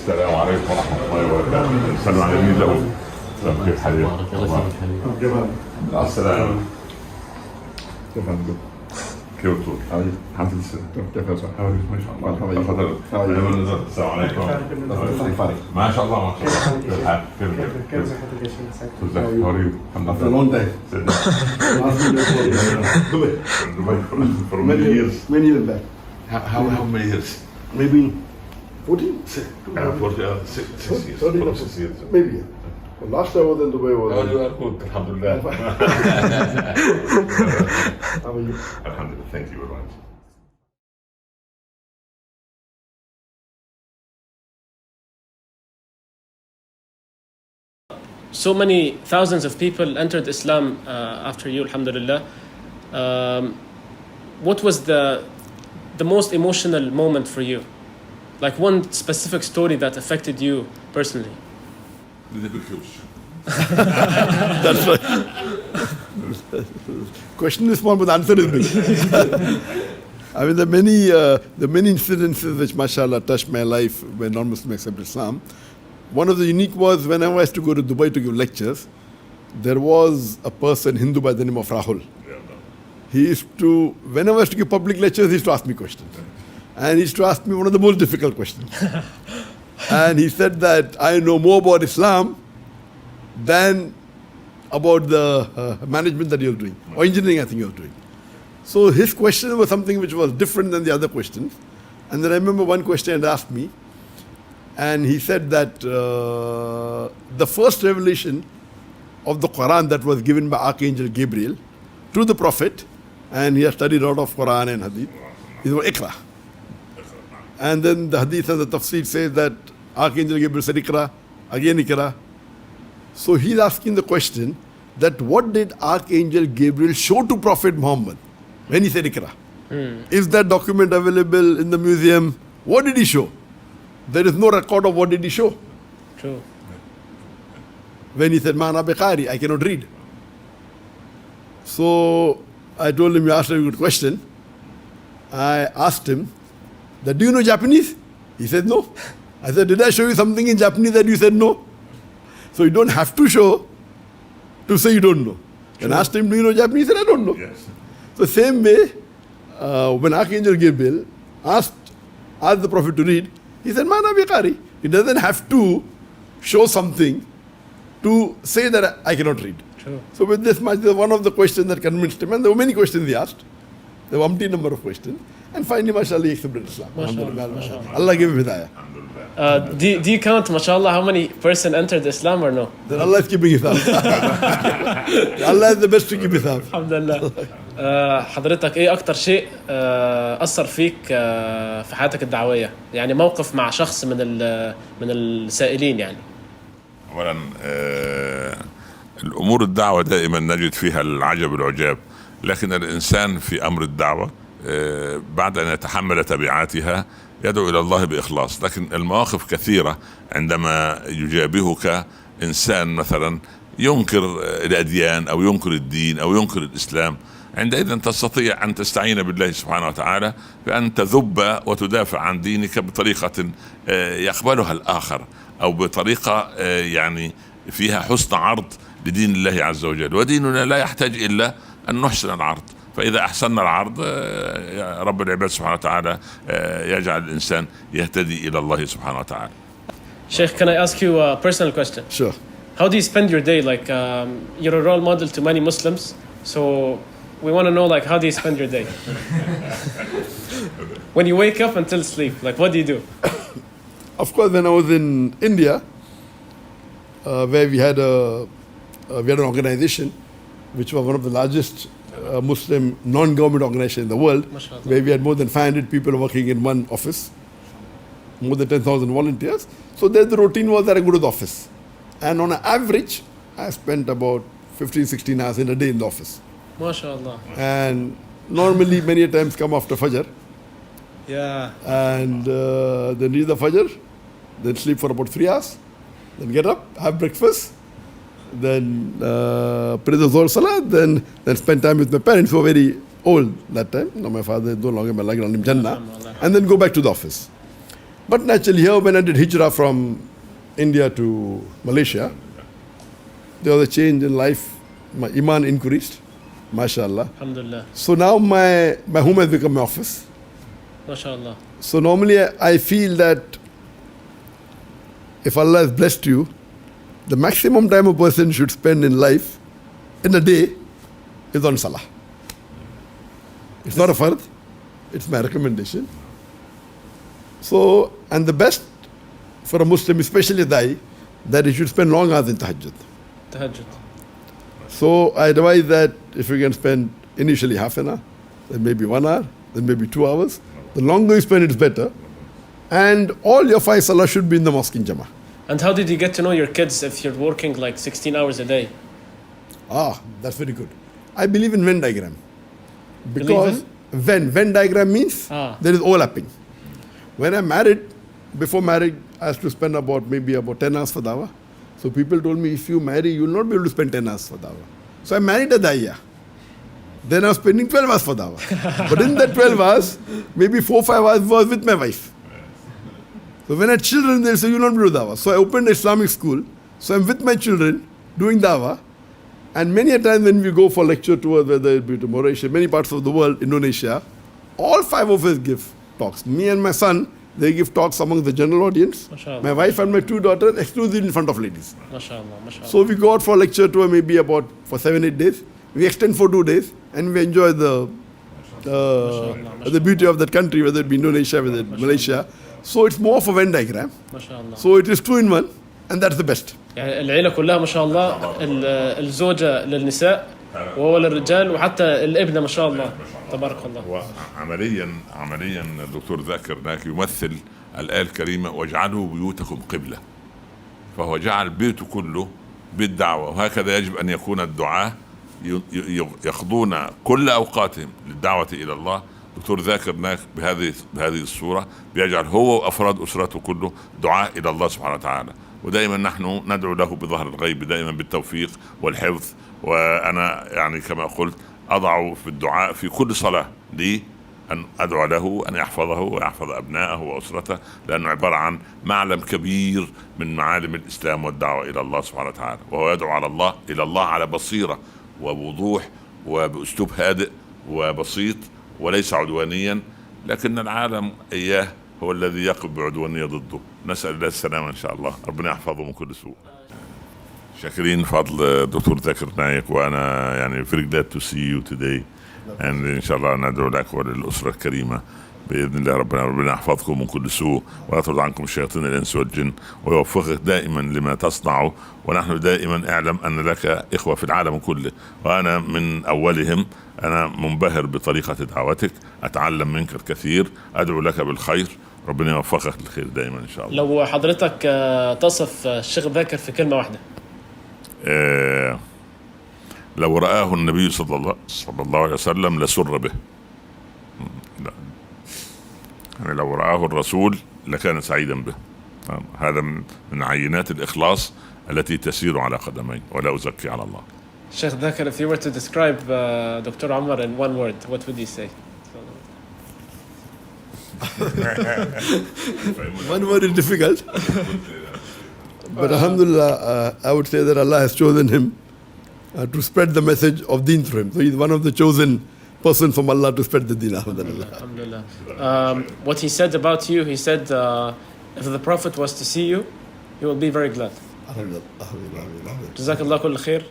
السلام عليكم ورحمة الله وبركاته. السلام عليكم. كيف حالك؟ السلام. كيف حالك؟ كيف تقول؟ الحمد لله. كيف ما شاء الله. السلام عليكم. ما شاء الله ما شاء الله. كيف حالك؟ كيف How are you? After a long time. For many years. Many years back. How many years? Maybe 14? 6 years. 6 years. Maybe. Well, last time I was in Dubai was... You are good, alhamdulillah. How are you? Alhamdulillah, thank you very much. So many thousands of people entered Islam after you, alhamdulillah. What was the most emotional moment for you? Like one specific story that affected you personally? That's right. Question is small, but the answer is big. I mean, the many incidences which, mashallah, touched my life when non-Muslims accepted Islam. One of the unique was whenever I used to go to Dubai to give lectures, there was a person, Hindu by the name of Rahul. He used to, whenever I used to give public lectures, he used to ask me questions. And he used to ask me one of the most difficult questions. And he said that I know more about Islam than about the management that you're doing, or engineering I think you're doing. So his question was something which was different than the other questions. And then I remember one question he asked me, and he said that the first revelation of the Quran that was given by Archangel Gabriel to the Prophet, and he has studied a lot of Quran and Hadith, is about Iqra. And then the Hadith and the Tafsir says that Archangel Gabriel said Iqra, again Iqra. So he's asking the question that what did Archangel Gabriel show to Prophet Muhammad when he said Iqra? Is that document available in the museum? What did he show? There is no record of what did he show. True. When he said, Ma ana biqari, I cannot read. So I told him, you asked a good question. I asked him, that, do you know Japanese? He said, no. I said, did I show you something in Japanese that you said no? So you don't have to show to say you don't know. And asked him, do you know Japanese? He said, I don't know. Yes. So same way, when Archangel Gabriel asked the Prophet to read, he said, Mana biqari. He doesn't have to show something to say that I cannot read. True. So with this much, one of the questions that convinced him, and there were many questions he asked. There were umpteen number of questions. And finally, mashallah, he accepted Islam. Mashallah. Allah give him hidayah. Do you count, mashallah, how many person entered Islam or no? Then Allah is keeping his house. Allah is the best to keep his house. alhamdulillah. حضرتك ايه اكتر شيء اثر فيك في حياتك الدعويه؟ يعني موقف مع شخص من السائلين يعني. اولا الامور الدعوه دائما نجد فيها العجب والعجاب، لكن الانسان في امر الدعوه بعد ان يتحمل تبعاتها يدعو الى الله باخلاص. لكن المواقف كثيره عندما يجابهك انسان مثلا ينكر الاديان او ينكر الدين او ينكر الاسلام، عندئذ تستطيع ان تستعين بالله سبحانه وتعالى بان تذب وتدافع عن دينك بطريقه يقبلها الاخر، او بطريقه يعني فيها حسن عرض لدين الله عز وجل. وديننا لا يحتاج الا ان نحسن العرض، فإذا أحسننا العرض رب العباد سبحانه وتعالى يجعل الإنسان يهتدي إلى الله سبحانه وتعالى. Sheikh, can I ask you a personal question? Sure. How do you spend your day? Like, you're a role model to many Muslims, so we want to know, like, how do you spend your day? When you wake up until sleep, like, what do you do? Of course, when I was in India, where we had an organization which was one of the largest Muslim non-government organization in the world, MashaAllah. where we had more than 500 people working in one office, more than 10,000 volunteers. So there the routine was that I go to the office. And on an average, I spent about 15, 16 hours in a day in the office. MashaAllah. And normally many times come after Fajr. Yeah. And then read the Fajr, then sleep for about 3 hours, then get up, have breakfast, then pray the Zohar Salah, then spend time with my parents who were very old that time. Now my father is no longer my life, Jannah, and then go back to the office. But naturally here when I did hijrah from India to Malaysia, there was a change in life. My iman increased, mashallah. Alhamdulillah. So now my home has become my office. MashaAllah. So normally I feel that if Allah has blessed you, the maximum time a person should spend in life, in a day, is on salah. It's not a fard, it's my recommendation. So, and the best for a Muslim, especially a da'i, that he should spend long hours in tahajjud. Tahajjud. So I advise that if you can spend initially half an hour, then maybe 1 hour, then maybe 2 hours. The longer you spend, it's better. And all your 5 salah should be in the mosque in Jama'ah. And how did you get to know your kids if you're working like 16 hours a day? That's very good. I believe in Venn diagram. Because Venn diagram means there is overlapping. When I'm married, before marriage, I used to spend maybe about 10 hours for dawah. So people told me, if you marry, you will not be able to spend 10 hours for dawah. So I married a da'iya. Then I was spending 12 hours for dawah. But in that 12 hours, maybe 4-5 hours was with my wife. So when I had children, they say, you will not do dawah. So I opened an Islamic school. So I'm with my children doing dawah. And many a time when we go for lecture tours, whether it be to Mauritius, many parts of the world, Indonesia, all 5 of us give talks. Me and my son, they give talks among the general audience. MashaAllah. My wife and my 2 daughters exclusively in front of ladies. MashaAllah. MashaAllah. So we go out for a lecture tour maybe for 7-8 days. We extend for 2 days and we enjoy the beauty of that country, whether it be Indonesia, whether it be Malaysia. So it's more of a Venn diagram. MashaAllah. So it is 2 in 1 and that's the best. يعني العيلة كلها ما شاء الله الزوجة للنساء وهو للرجال وحتى الابنة ما شاء الله تبارك الله. وعمليا الدكتور ذاكر نايك يمثل الآية الكريمة واجعلوا بيوتكم قبلة، فهو جعل بيته كله بيت دعوة، وهكذا يجب أن يكون الدعاة يقضون كل أوقاتهم للدعوة إلى الله. دكتور ذاكر نايك بهذه الصورة بيجعل هو وأفراد أسرته كله دعاء إلى الله سبحانه وتعالى، ودائما نحن ندعو له بظهر الغيب دائما بالتوفيق والحفظ. وأنا يعني كما قلت أضع في الدعاء في كل صلاة لي أن أدعو له أن يحفظه ويحفظ أبنائه وأسرته، لأنه عبارة عن معلم كبير من معالم الإسلام والدعوة إلى الله سبحانه وتعالى، وهو يدعو إلى الله على بصيرة ووضوح وبأسلوب هادئ وبسيط وليس عدوانيا، لكن العالم إياه هو الذي يقف بعدوانية ضده. نسأل الله السلامة إن شاء الله، ربنا يحفظه من كل سوء. شاكرين فضل دكتور ذاكر نايك، وأنا يعني very glad to see you today. and إن شاء الله ندعو لك وللأسرة الكريمة بإذن الله. ربنا يحفظكم من كل سوء ويطرد عنكم الشياطين الإنس والجن ويوفقك دائما لما تصنعه. ونحن دائما اعلم أن لك إخوة في العالم كله وأنا من أولهم. أنا منبهر بطريقة دعوتك، أتعلم منك الكثير، أدعو لك بالخير، ربنا يوفقك للخير دائما إن شاء الله. لو حضرتك تصف الشيخ ذاكر في كلمة واحدة. لو رآه النبي صلى الله عليه وسلم لسر به. يعني لو رآه الرسول لكان سعيدا به. هذا من عينات الإخلاص التي تسير على قدمين ولا أزكي على الله. Sheikh Zakir, if you were to describe Dr. Omar in one word, what would you say? One word is difficult. But alhamdulillah, I would say that Allah has chosen him to spread the message of deen through him. So he's one of the chosen person from Allah to spread the deen. Alhamdulillah. What he said about you, he said, if the Prophet was to see you, he will be very glad. Alhamdulillah. Jazakallah kull khair.